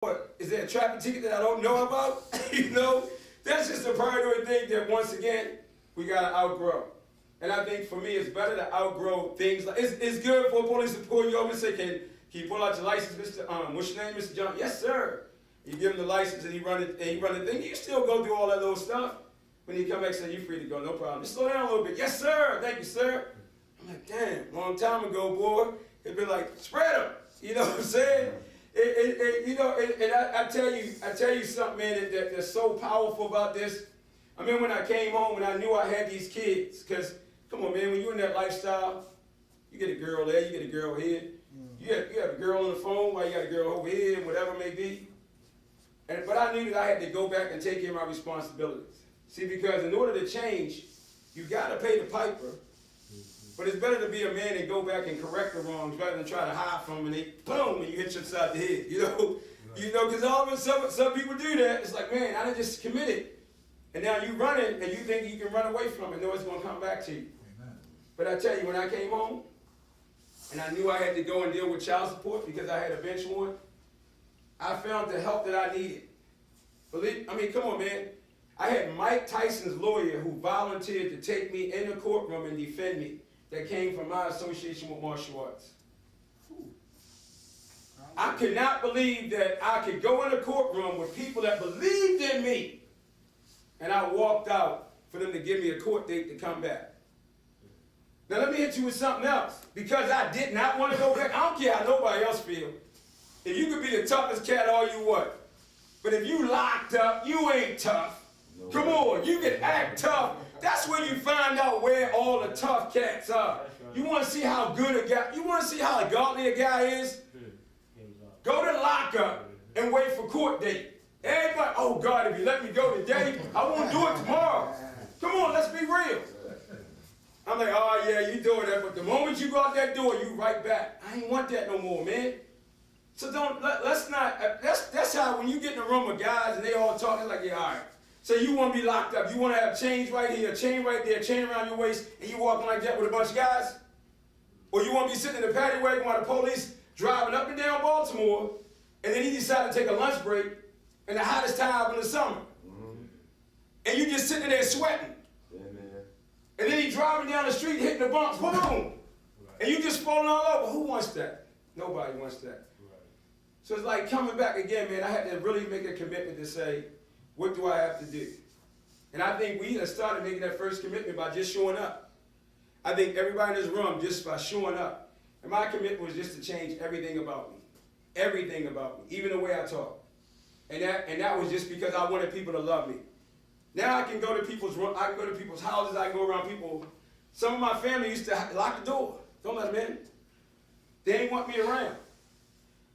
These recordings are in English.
What, is there a traffic ticket that I don't know about? You know, that's just a paranoid thing that once again, we gotta outgrow. And I think for me, it's better to outgrow things. Like, it's good for police to pull you over and say, can you pull out your license, Mr. What's your name, Mr. John? Yes, sir. You give him the license and he run the thing. You still go through all that little stuff. When he come back and say, you're free to go, no problem. Just slow down a little bit. Yes, sir. Thank you, sir. I'm like, damn, long time ago, boy. It'd be like, spread them. You know what I'm saying? I tell you something, man, that's so powerful about this. I mean, when I came home and I knew I had these kids, because, come on, man, when you're in that lifestyle, you get a girl there, you get a girl here. You have a girl on the phone while you got a girl over here, whatever it may be. But I knew that I had to go back and take care of my responsibilities. See, because in order to change, you got to pay the piper. But it's better to be a man and go back and correct the wrongs rather than try to hide from them and they, boom, and you hit you upside the head, you know? Right. You know, because all of a sudden, some people do that. It's like, man, I done just committed. And now you running and you think you can run away from it and know it's going to come back to you. Amen. But I tell you, when I came home and I knew I had to go and deal with child support because I had a bench warrant, I found the help that I needed. Come on, man. I had Mike Tyson's lawyer who volunteered to take me in the courtroom and defend me. That came from my association with martial arts. I could not believe that I could go in a courtroom with people that believed in me, and I walked out for them to give me a court date to come back. Now let me hit you with something else. Because I did not want to go back, I don't care how nobody else feels. If you could be the toughest cat all you want, but if you locked up, you ain't tough. Come on, you can act tough. That's when you find out where all the tough cats are. You want to see how good a guy, you want to see how godly a guy is? Go to lockup and wait for court date. Everybody, oh God, if you let me go today, I won't do it tomorrow. Come on, let's be real. I'm like, oh yeah, you doing that, but the moment you go out that door, you right back. I ain't want that no more, man. So let's not, that's how when you get in a room with guys and they all talking like, yeah, all right. So you want to be locked up. You want to have chains right here, a chain right there, a chain around your waist, and you walking like that with a bunch of guys? Or you want to be sitting in the paddy wagon while the police driving up and down Baltimore, and then he decided to take a lunch break in the hottest time in the summer. And you just sitting there sweating. Yeah, man. And then he driving down the street hitting the bumps, boom, boom. And you just falling all over. Who wants that? Nobody wants that. So it's like coming back again, man. I had to really make a commitment to say, what do I have to do? And I think we started making that first commitment by just showing up. I think everybody in this room, just by showing up. And my commitment was just to change everything about me. Everything about me, even the way I talk. And that was just because I wanted people to love me. Now I can go to people's houses, I can go around people. Some of my family used to lock the door. Don't let them in. They didn't want me around.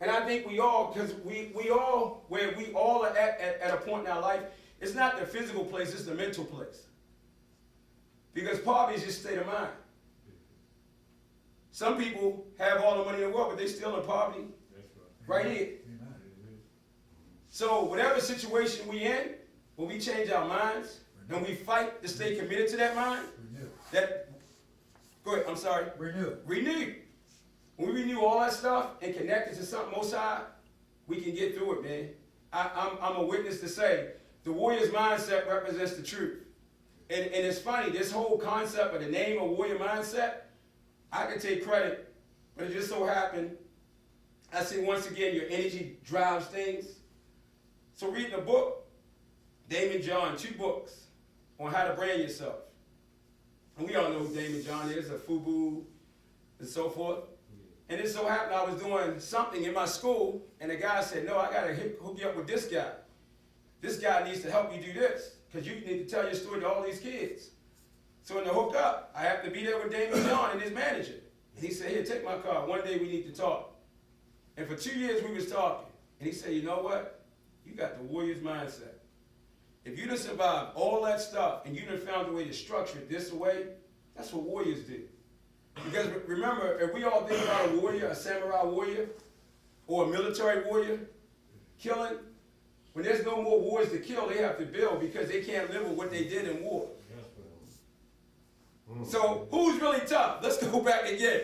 And I think we all, because we all are at a point in our life, it's not the physical place, it's the mental place. Because poverty is just a state of mind. Some people have all the money in the world, but they still in poverty. That's right here. So whatever situation we in, when we change our minds, and we fight to stay committed to that mind, go ahead, I'm sorry. Renew. When we renew all that stuff and connect it to something most high, we can get through it, man. I'm a witness to say, the warrior's mindset represents the truth. And it's funny, this whole concept of the name of warrior mindset, I can take credit, but it just so happened, I say once again, your energy drives things. So reading a book, Damon John, 2 books on how to brand yourself. And we all know who Damon John is, a FUBU and so forth. And it so happened I was doing something in my school, and the guy said, no, I got to hook you up with this guy. This guy needs to help you do this, because you need to tell your story to all these kids. So in the hook up, I happened to be there with Damon John and his manager. And he said, here, take my car. One day we need to talk. And for 2 years we was talking. And he said, you know what? You got the warrior's mindset. If you done survived all that stuff, and you done found a way to structure it this way, that's what warriors do. Because remember, if we all think about a warrior, a samurai warrior, or a military warrior, killing, when there's no more wars to kill, they have to build because they can't live with what they did in war. So who's really tough? Let's go back again.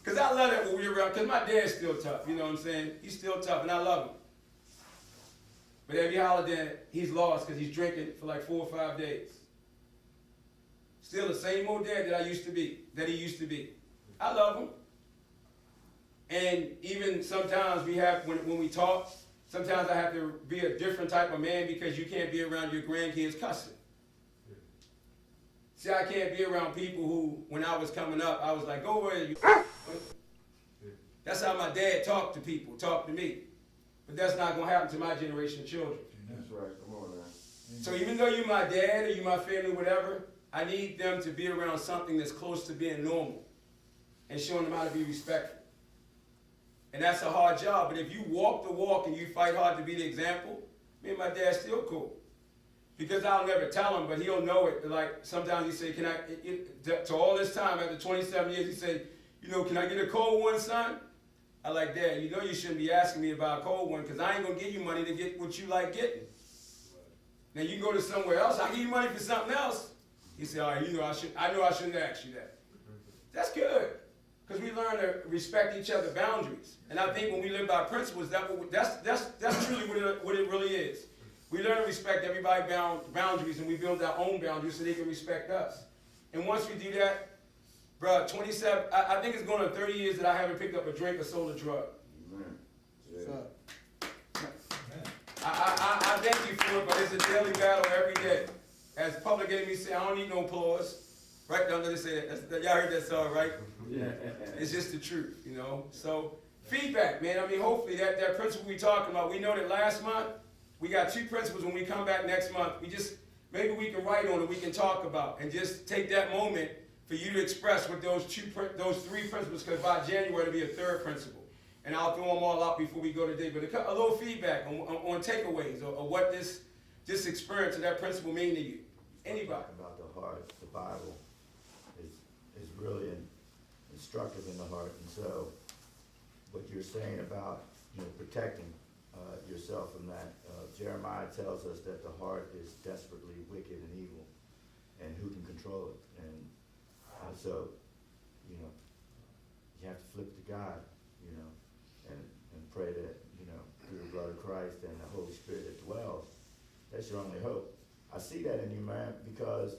Because I love that when we're around, because my dad's still tough, you know what I'm saying? He's still tough, and I love him. But every holiday, he's lost because he's drinking for like 4 or 5 days. Still the same old dad that he used to be. I love him. And even sometimes when we talk, sometimes I have to be a different type of man because you can't be around your grandkids cussing. See, I can't be around people who, when I was coming up, I was like, go over there. That's how my dad talked to people, talked to me. But that's not going to happen to my generation of children. That's right. Come on, man. So even though you're my dad or you're my family, whatever, I need them to be around something that's close to being normal and showing them how to be respectful. And that's a hard job. But if you walk the walk and you fight hard to be the example, me and my dad's still cool. Because I'll never tell him, but he'll know it. Like sometimes he say, "Can I?" To all this time, after 27 years, he say, "Can I get a cold one, son?" I like, "Dad, you shouldn't be asking me about a cold one, because I ain't gonna give you money to get what you like getting. Now you can go to somewhere else. I give you money for something else." He said, "All right, I know I shouldn't ask you that." That's good, because we learn to respect each other's boundaries. And I think when we live by principles, that's truly what it really is. We learn to respect everybody's boundaries, and we build our own boundaries so they can respect us. And once we do that, bro, 27, I think it's going on 30 years that I haven't picked up a drink or sold a drug. Amen. Yeah. I thank you for it, but it's a daily battle every day. As Public Enemy say, I don't need no applause. Right? Don't let it say that. Y'all heard that song, right? Yeah. It's just the truth, So, feedback, man. I mean, hopefully that principle we talking about, we know that last month, we got 2 principles. When we come back next month, maybe we can write on it, we can talk about, and just take that moment for you to express what those 3 principles, because by January it'll be a 3rd principle. And I'll throw them all out before we go today. But a little feedback on takeaways or what this experience of that principle mean to you. Anybody? Talking about the heart, the Bible is really instructive in the heart. And so what you're saying about protecting yourself from that, Jeremiah tells us that the heart is desperately wicked and evil, and who can control it? And so you have to flip to God, and pray that through the blood of Christ and the Holy Spirit that dwells. That's your only hope. I see that in you, man, because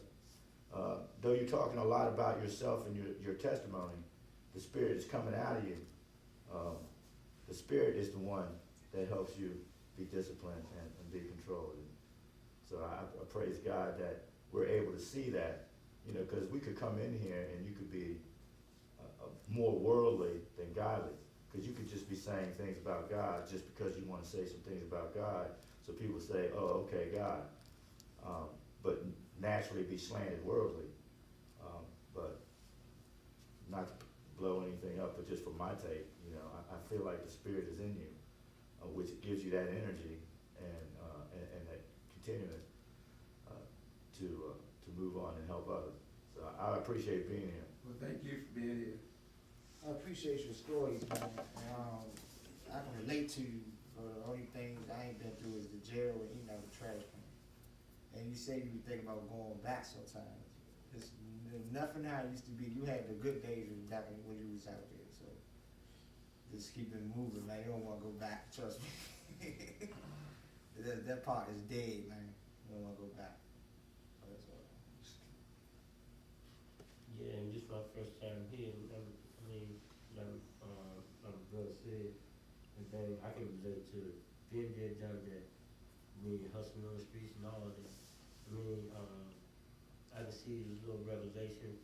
though you're talking a lot about yourself and your testimony, the Spirit is coming out of you. The Spirit is the one that helps you be disciplined and be controlled. And so I praise God that we're able to see that, because we could come in here and you could be more worldly than godly, because you could just be saying things about God just because you want to say some things about God. So people say, "Oh, okay, God," but naturally be slanted worldly. But not to blow anything up, but just for my take, I feel like the Spirit is in you, which gives you that energy and that continuous to move on and help others. So I appreciate being here. Well, thank you for being here. I appreciate your stories, man. I can relate to you, but the only thing I ain't been through is the jail and eating out the trash can. And you say you be thinking about going back sometimes. It's nothing how it used to be. You had the good days back when you was out there, so just keep it moving, man. You don't want to go back, trust me. that part is dead, man. You don't want to go back. That's all. Yeah, and this is my first time here. Like the brother said, and then I can relate to being there, done that. Hustling on the streets and all of that. I can see this little revelation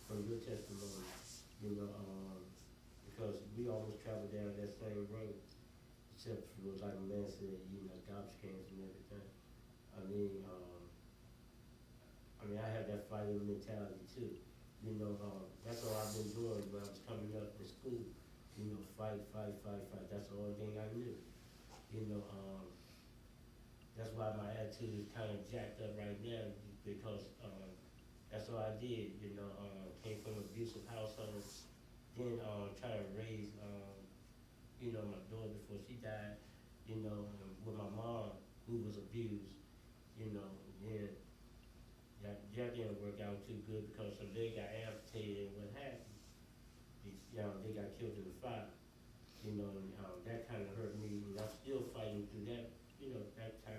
from your testimony, because we almost traveled down that same road, except for, like a man said, garbage cans and everything. I have that fighting mentality too. That's all I've been doing when I was coming up in school. Fight. That's the only thing I knew. That's why my attitude is kind of jacked up right now, because that's all I did. Came from an abusive household, then trying to raise, my daughter before she died, with my mom who was abused, then that didn't work out too good because her leg got amputated and what happened. They got killed in the fire, and that kind of hurt me, and I'm still fighting through that, that time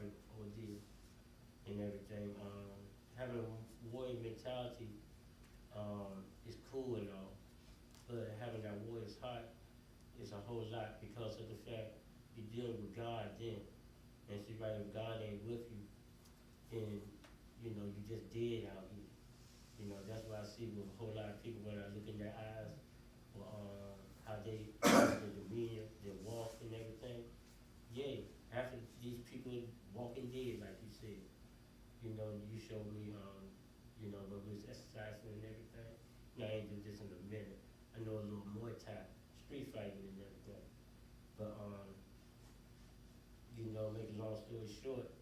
having a warrior mentality is cool and all, but having that warrior's heart is a whole lot because of the fact you're dealing with God then. And see, right, if God ain't with you, then, you know, you just dead out here. You know, that's what I see with a whole lot of people when I look in their eyes, or how they, their demeanor, their walk and everything. Yeah, half of these people walking dead, like you said. You know, you showed me, you know, when we was exercising and everything. Now, I ain't do this in a minute. I know a little Muay Thai, street fighting and everything. But, you know, make a long story short,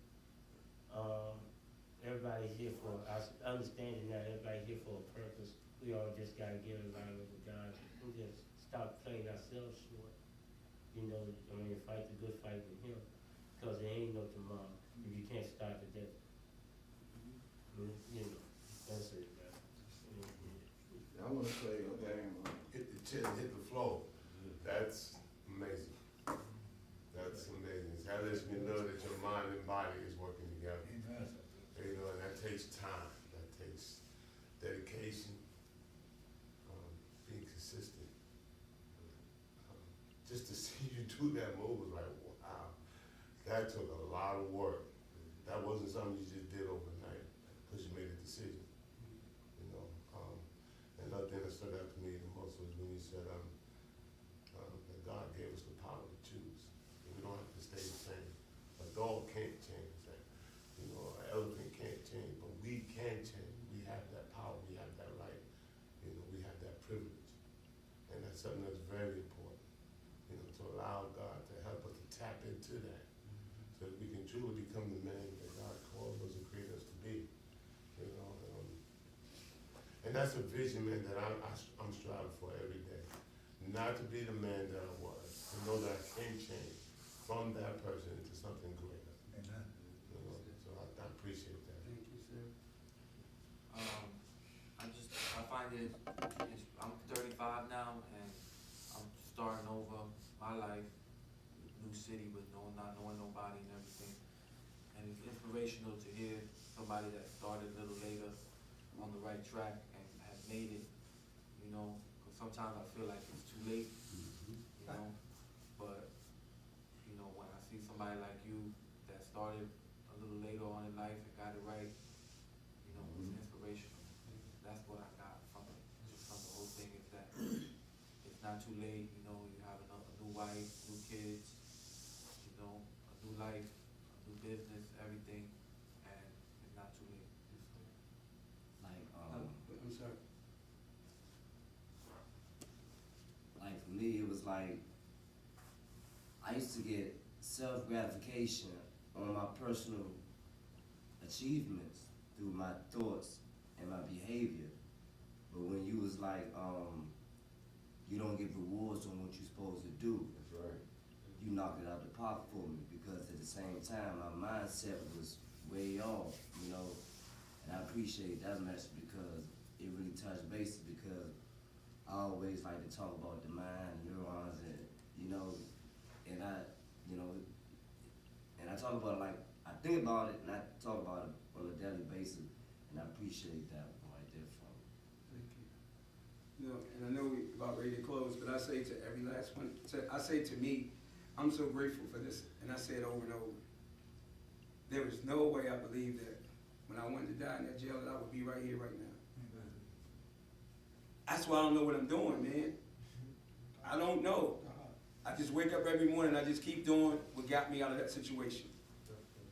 everybody's here for, I understand it now, everybody's here for a purpose. We all just gotta get in line with God and just stop playing ourselves short. You know, I mean, fight the good fight with Him, cause there ain't no tomorrow if you can't start today. You know, that's it, man. I wanna say, okay, Hit the chin, hit the floor. That's amazing. That's amazing. That lets me know that your mind and body is working together. You know, and that takes time. That takes dedication, being consistent. Just to see you do that move was like, wow. That took a lot of work. That wasn't something you just did overnight because you made a decision. You know, another thing that stuck out to me the most was when you said that God gave us the power to choose. We don't have to stay the same. A dog can't change that. You know, an elephant can't change, but we can change. We have that power. We have that right. You know, we have that privilege. And that's something that's very important. You know, to allow God to help us to tap into that so that we can truly become the man that God calls us and created us to be. You know, and that's a vision, man, that I'm striving for every day. Not to be the man that I was, to know that I can change from that person into something greater. Amen. You know, so I appreciate that. Thank you, sir. I find I'm 35 now, and I'm starting over my life, new city, but not knowing nobody and everything. And it's inspirational to hear somebody that started a little later on the right track and has made it, you know, because sometimes I feel like it's too late, you know, but, you know, when I see somebody like you that started a little later on in life and got it right, you know, it's inspirational. That's what I got from it, just from the whole thing, is that it's not too late, you know, you have a new wife, new kids, you know, a new life, a new business, everything, and it's not too late. Like, I'm sorry. like for me, it was like, I used to get self-gratification on my personal achievements through my thoughts and my behavior. But when you was like, you don't get rewards on what you're supposed to do, that's right. you knocked it out the park for me, because at the same time, my mindset was way off, you know. And I appreciate that message because it really touched bases, because I always like to talk about the mind, neurons, and, you know, and I talk about it like, I think about it and I talk about it on a daily basis, and I appreciate that right there from you. Thank you. You know, and I know we about ready to close, but I say to every last one, I say to me, I'm so grateful for this, and I say it over and over. There was no way I believed that when I wanted to die in that jail that I would be right here right now. Amen. That's why I don't know what I'm doing, man. I don't know. I just wake up every morning and I just keep doing what got me out of that situation.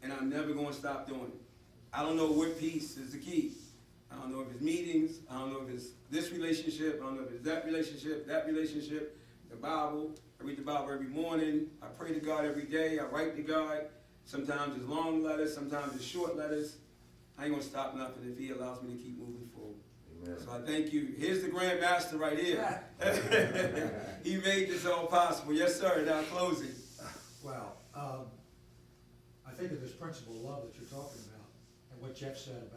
And I'm never going to stop doing it. I don't know what piece is the key. I don't know if it's meetings. I don't know if it's this relationship. I don't know if it's that relationship, the Bible. I read the Bible every morning. I pray to God every day. I write to God. Sometimes it's long letters. Sometimes it's short letters. I ain't going to stop nothing if He allows me to keep moving forward. Amen. So I thank you. Here's the Grand Master right here. He made this all possible. Yes, sir. Now closing. Well, I think of this principle of love that you're talking about, and what Jeff said about